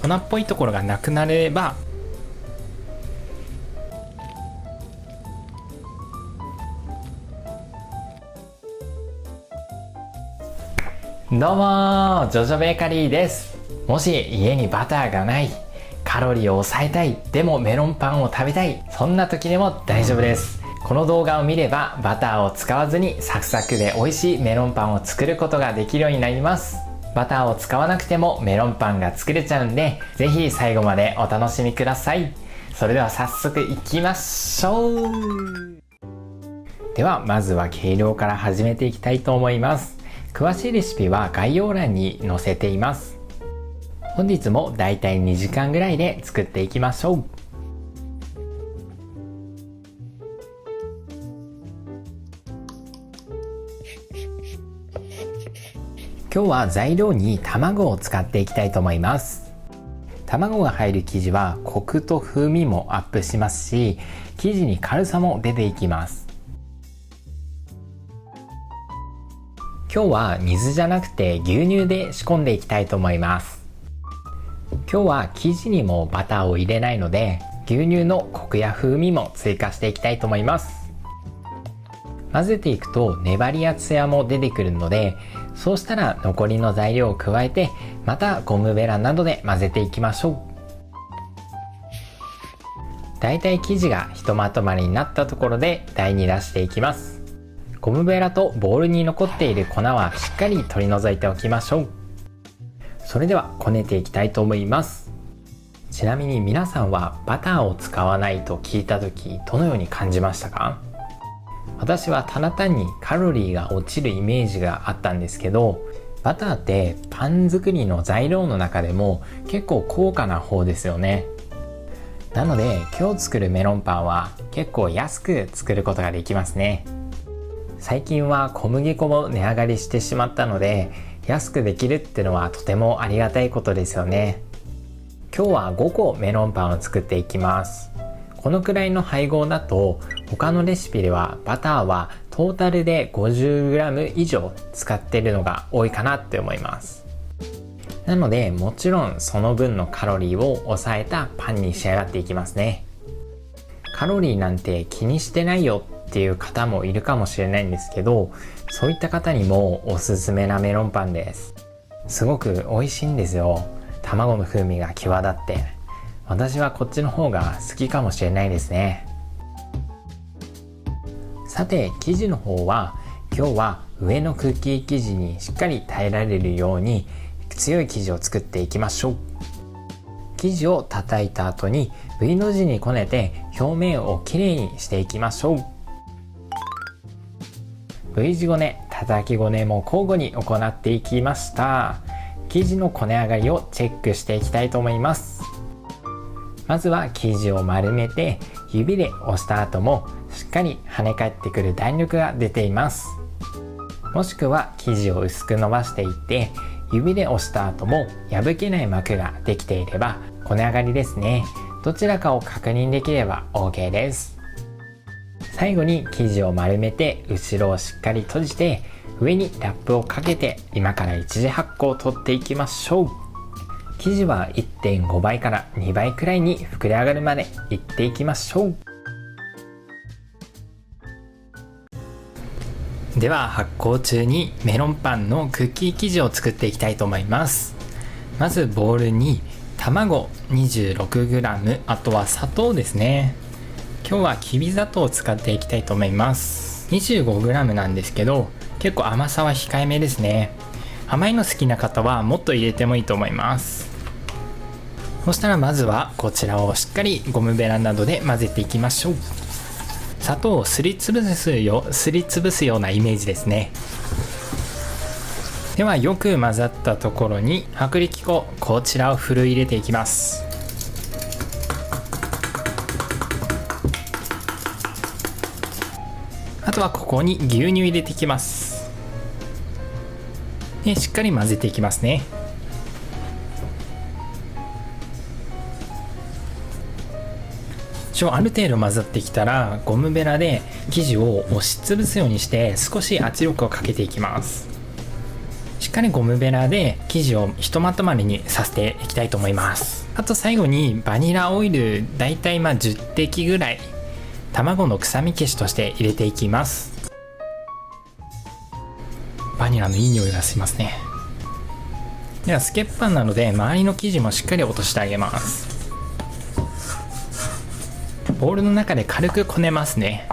粉っぽいところがなくなれば、どうもジョジョベーカリーです。もし家にバターがない、カロリーを抑えたい、でもメロンパンを食べたい、そんな時でも大丈夫です。この動画を見ればバターを使わずにサクサクで美味しいメロンパンを作ることができるようになります。バターを使わなくてもメロンパンが作れちゃうんで、ぜひ最後までお楽しみください。それでは早速いきましょう。ではまずは計量から始めていきたいと思います。詳しいレシピは概要欄に載せています。本日もだいたい2時間ぐらいで作っていきましょう。今日は材料に卵を使っていきたいと思います。卵が入る生地はコクと風味もアップしますし、生地に軽さも出ていきます。今日は水じゃなくて牛乳で仕込んでいきたいと思います。今日は生地にもバターを入れないので、牛乳のコクや風味も追加していきたいと思います。混ぜていくと粘りやツヤも出てくるので、そうしたら残りの材料を加えて、またゴムベラなどで混ぜていきましょう。だいたい生地がひとまとまりになったところで台に出していきます。ゴムベラとボウルに残っている粉はしっかり取り除いておきましょう。それではこねていきたいと思います。ちなみに皆さんはバターを使わないと聞いた時どのように感じましたか？私はただ単にカロリーが落ちるイメージがあったんですけど、バターってパン作りの材料の中でも結構高価な方ですよね。なので今日作るメロンパンは結構安く作ることができますね。最近は小麦粉も値上がりしてしまったので、安くできるってのはとてもありがたいことですよね。今日は5個メロンパンを作っていきます。このくらいの配合だと他のレシピではバターはトータルで 50g 以上使っているのが多いかなって思います。なのでもちろんその分のカロリーを抑えたパンに仕上がっていきますね。カロリーなんて気にしてないよっていう方もいるかもしれないんですけど、そういった方にもおすすめなメロンパンです。すごく美味しいんですよ。卵の風味が際立って、私はこっちの方が好きかもしれないですね。さて生地の方は今日は上のクッキー生地にしっかり耐えられるように強い生地を作っていきましょう。生地を叩いた後に V の字にこねて表面をきれいにしていきましょう。V 字ごね、叩きごねも交互に行っていきました。生地のこね上がりをチェックしていきたいと思います。まずは生地を丸めて指で押した後もしっかり跳ね返ってくる弾力が出ています。もしくは生地を薄く伸ばしていって指で押した後も破けない膜ができていればこね上がりですね。どちらかを確認できれば OK です。最後に生地を丸めて後ろをしっかり閉じて上にラップをかけて今から一次発酵を取っていきましょう。生地は 1.5 倍から2倍くらいに膨れ上がるまでいっていきましょう。では発酵中にメロンパンのクッキー生地を作っていきたいと思います。まずボウルに卵 26g、 あとは砂糖ですね。今日はきび砂糖を使っていきたいと思います。 25g なんですけど結構甘さは控えめですね。甘いの好きな方はもっと入れてもいいと思います。そしたらまずはこちらをしっかりゴムベラなどで混ぜていきましょう。砂糖をすりつぶすようなイメージですね。ではよく混ざったところに薄力粉、こちらをふるい入れていきます。あとはここに牛乳入れていきます。でしっかり混ぜていきますね。ある程度混ざってきたらゴムベラで生地を押しつぶすようにして少し圧力をかけていきます。しっかりゴムベラで生地をひとまとまりにさせていきたいと思います。あと最後にバニラオイルだいたい10滴ぐらい卵の臭み消しとして入れていきます。バニラのいい匂いがしますね。ではスケッパンなので周りの生地もしっかり落としてあげます。ボウルの中で軽くこねますね。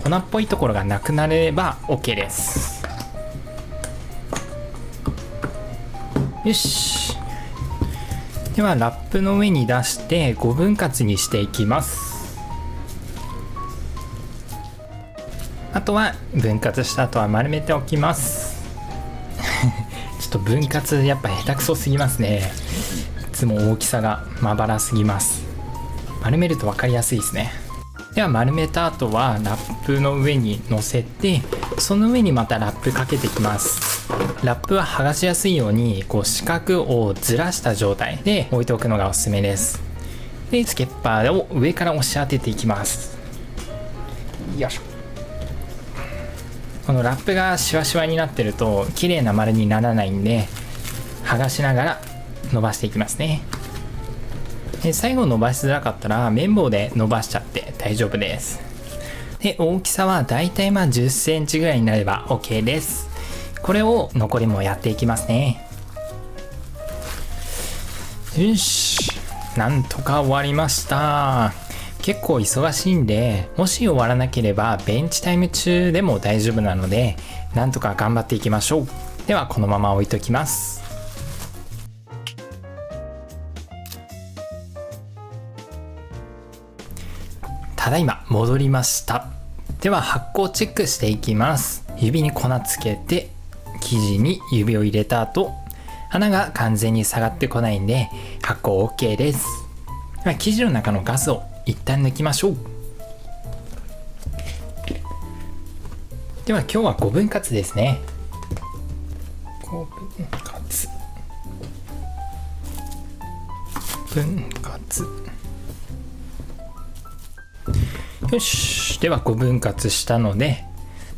粉っぽいところがなくなれば OK です。よし。ではラップの上に出して5分割にしていきます。あとは分割した後は丸めておきますちょっと分割やっぱ下手くそすぎますね。いつも大きさがまばらすぎます。丸めると分かりやすいですね。では丸めた後はラップの上に乗せて、その上にまたラップかけていきます。ラップは剥がしやすいように四角をずらした状態で置いておくのがおすすめです。でスケッパーを上から押し当てていきます。よいしょ。このラップがシワシワになってると綺麗な丸にならないんで、剥がしながら伸ばしていきますね。で最後伸ばしづらかったら綿棒で伸ばしちゃって大丈夫です。で大きさはだいたい10センチぐらいになれば OK です。これを残りもやっていきますね。よし、なんとか終わりました。結構忙しいんで、もし終わらなければベンチタイム中でも大丈夫なので、なんとか頑張っていきましょう。ではこのまま置いときます。ただいま戻りました。では発酵チェックしていきます。指に粉つけて生地に指を入れた後、穴が完全に下がってこないんで発酵 OK です。では生地の中のガスを一旦抜きましょう。では今日は5分割ですね。5分割分割。よし。では5分割したので、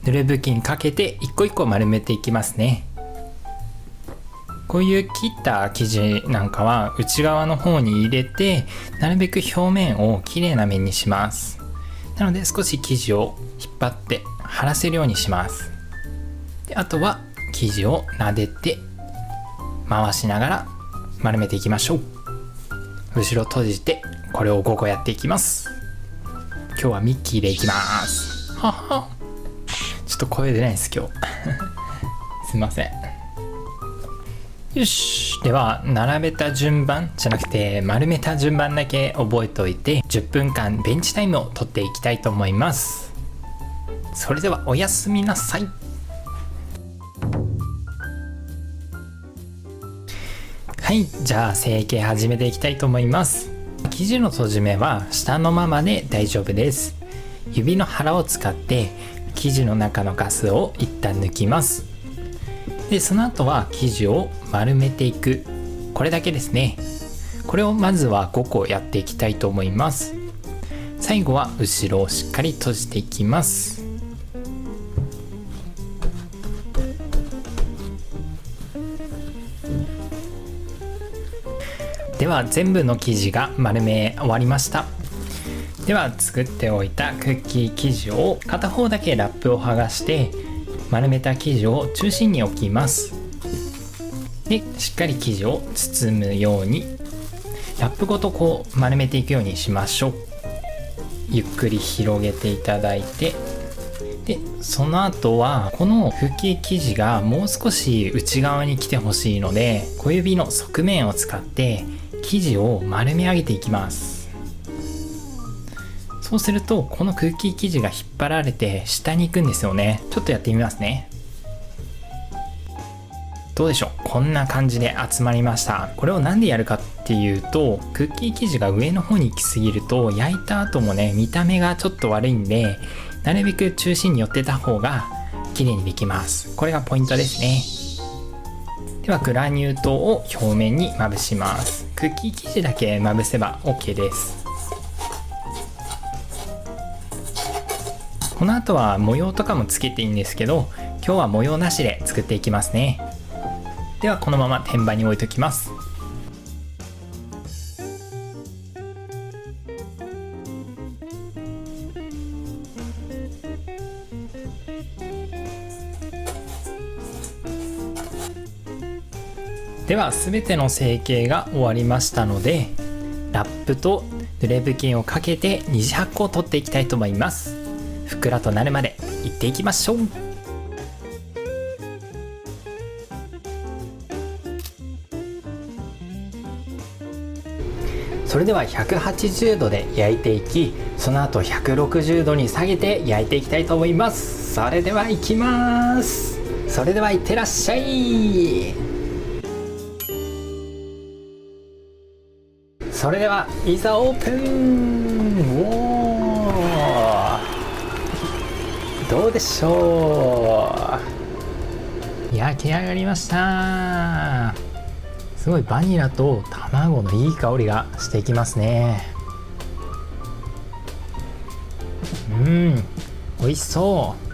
ぬれ布巾かけて一個一個丸めていきますね。こういう切った生地なんかは内側の方に入れて、なるべく表面をきれいな面にします。なので少し生地を引っ張って張らせるようにします。であとは生地を撫でて回しながら丸めていきましょう。後ろ閉じてこれを5個やっていきます。今日はミッキーでいきます。はは。ちょっと声出ないです今日すいません。よし。では並べた順番じゃなくて丸めた順番だけ覚えておいて、10分間ベンチタイムを取っていきたいと思います。それではおやすみなさい。はい、じゃあ成形始めていきたいと思います。生地の閉じ目は下のままで大丈夫です。指の腹を使って生地の中のガスを一旦抜きます。でその後は生地を丸めていく、これだけですね。これをまずは5個やっていきたいと思います。最後は後ろをしっかり閉じていきます。では全部の生地が丸め終わりました。では作っておいたクッキー生地を片方だけラップを剥がして丸めた生地を中心に置きます。でしっかり生地を包むようにラップごとこう丸めていくようにしましょう。ゆっくり広げていただいて、でその後はこのクッキー生地がもう少し内側に来てほしいので、小指の側面を使って生地を丸め上げていきます。そうするとこのクッキー生地が引っ張られて下に行くんですよね。ちょっとやってみますね。どうでしょう、こんな感じで集まりました。これをなんでやるかっていうと、クッキー生地が上の方に行き過ぎると焼いた後もね見た目がちょっと悪いんで、なるべく中心に寄ってた方が綺麗にできます。これがポイントですね。ではグラニュー糖を表面にまぶします。クッキー生地だけまぶせば OK です。この後は模様とかもつけていいんですけど、今日は模様なしで作っていきますね。ではこのまま天板に置いときます。では全ての成形が終わりましたので、ラップと濡れ布巾をかけて二次発酵を取っていきたいと思います。ふっくらとなるまでいっていきましょう。それでは180度で焼いていき、その後160度に下げて焼いていきたいと思います。それではいきます。それではいってらっしゃい。それではいざオープン。おー、どうでしょう。焼き上がりました。すごいバニラと卵のいい香りがしてきますね。美味しそう。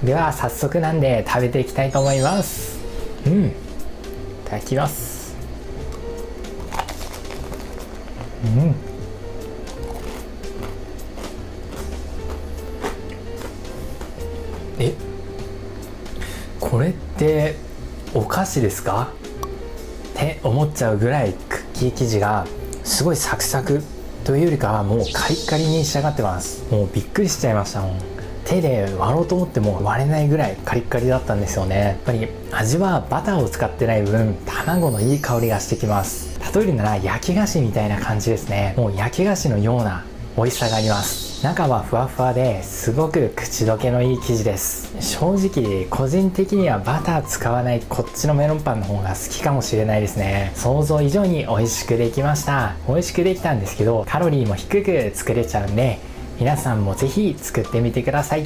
では早速なんで食べていきたいと思います。いただきます。これってお菓子ですかって思っちゃうぐらいクッキー生地がすごいサクサクというよりかはもうカリッカリに仕上がってます。もうびっくりしちゃいましたもん。手で割ろうと思っても割れないぐらいカリッカリだったんですよね。やっぱり味はバターを使ってない分卵のいい香りがしてきます。例えるなら焼き菓子みたいな感じですね。もう焼き菓子のような美味しさがあります。中はふわふわですごく口どけのいい生地です。正直個人的にはバター使わないこっちのメロンパンの方が好きかもしれないですね。想像以上に美味しくできました。美味しくできたんですけどカロリーも低く作れちゃうんで、皆さんもぜひ作ってみてください。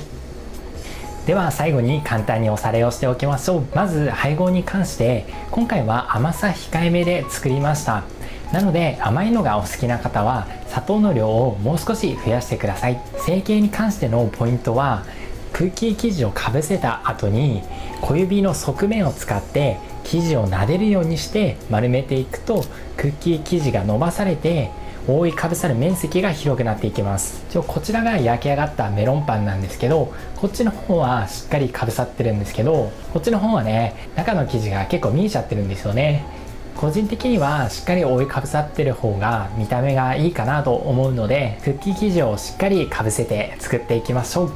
では最後に簡単におさらいをしておきましょう。まず配合に関して今回は甘さ控えめで作りました。なので甘いのがお好きな方は砂糖の量をもう少し増やしてください。成形に関してのポイントはクッキー生地をかぶせた後に小指の側面を使って生地を撫でるようにして丸めていくとクッキー生地が伸ばされて覆いかぶさる面積が広くなっていきます。こちらが焼き上がったメロンパンなんですけど、こっちの方はしっかりかぶさってるんですけど、こっちの方はね中の生地が結構見えちゃってるんですよね。個人的にはしっかり覆いかぶさってる方が見た目がいいかなと思うので、クッキー生地をしっかりかぶせて作っていきましょう。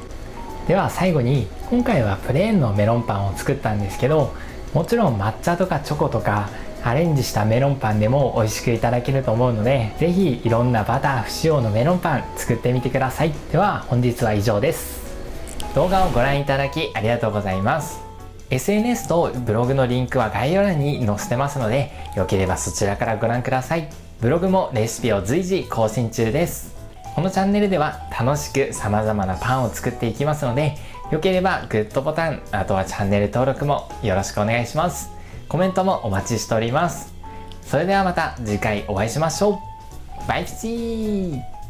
では最後に今回はプレーンのメロンパンを作ったんですけど、もちろん抹茶とかチョコとかアレンジしたメロンパンでも美味しくいただけると思うので、ぜひいろんなバター不使用のメロンパン作ってみてください。では本日は以上です。動画をご覧いただきありがとうございます。 SNS とブログのリンクは概要欄に載せてますので、よければそちらからご覧ください。ブログもレシピを随時更新中です。このチャンネルでは楽しく様々なパンを作っていきますので、よければグッドボタン、あとはチャンネル登録もよろしくお願いします。コメントもお待ちしております。それではまた次回お会いしましょう。バイプチー。